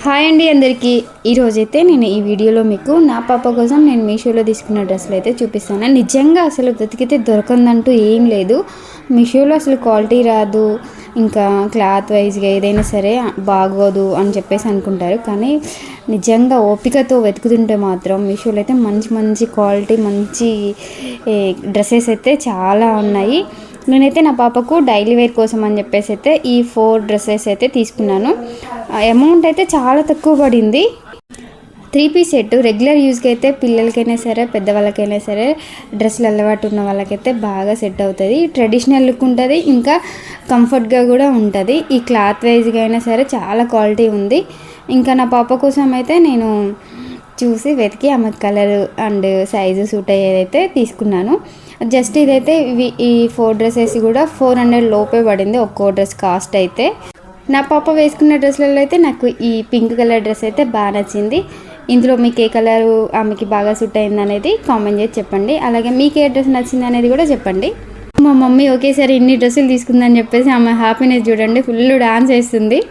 Hi అండి అందరికీ. ఈరోజైతే నేను ఈ వీడియోలో మీకు నా పాప కోసం నేను మీషోలో తీసుకున్న డ్రెస్సులు అయితే చూపిస్తాను. నిజంగా అసలు వెతికితే దొరకందంటూ ఏం లేదు. మీషోలో అసలు క్వాలిటీ రాదు, ఇంకా క్లాత్ వైజ్గా ఏదైనా సరే బాగోదు అని చెప్పేసి అనుకుంటారు. కానీ నిజంగా ఓపికతో వెతుకుతుంటే మాత్రం మీషోలో అయితే మంచి మంచి క్వాలిటీ మంచి డ్రెస్సెస్ అయితే చాలా ఉన్నాయి. నేనైతే నా పాపకు డైలీ వేర్ కోసం అని చెప్పేసి అయితే ఈ 4 డ్రెస్సెస్ అయితే తీసుకున్నాను. అమౌంట్ అయితే చాలా తక్కువ పడింది. 3 పీస్ సెట్ రెగ్యులర్ యూజ్కి అయితే పిల్లలకైనా సరే పెద్దవాళ్ళకైనా సరే డ్రెస్సులు అలవాటు ఉన్న వాళ్ళకైతే బాగా సెట్ అవుతుంది. ట్రెడిషనల్ లుక్ ఉంటుంది, ఇంకా కంఫర్ట్గా కూడా ఉంటుంది. ఈ క్లాత్ వైజ్గా అయినా సరే చాలా క్వాలిటీ ఉంది. ఇంకా నా పాప కోసం అయితే నేను చూసి వెతికి ఆమె కలర్ అండ్ సైజు సూట్ అయ్యేదైతే తీసుకున్నాను. జస్ట్ ఇదైతే ఈ 4 డ్రెస్సెస్ కూడా 400 లోపే పడింది ఒక్కో డ్రెస్ కాస్ట్ అయితే. నా పాప వేసుకున్న డ్రెస్లలో అయితే నాకు ఈ పింక్ కలర్ డ్రెస్ అయితే బాగా నచ్చింది. ఇందులో మీకు ఏ కలరు ఆమెకి బాగా సూట్ అయింది అనేది కామెంట్ చేసి చెప్పండి. అలాగే మీకు ఏ డ్రెస్ నచ్చింది అనేది కూడా చెప్పండి. మా మమ్మీ ఒకేసారి ఇన్ని డ్రెస్సులు తీసుకుందని చెప్పేసి ఆమె హ్యాపీనెస్ చూడండి, ఫుల్ డాన్స్ వేస్తుంది.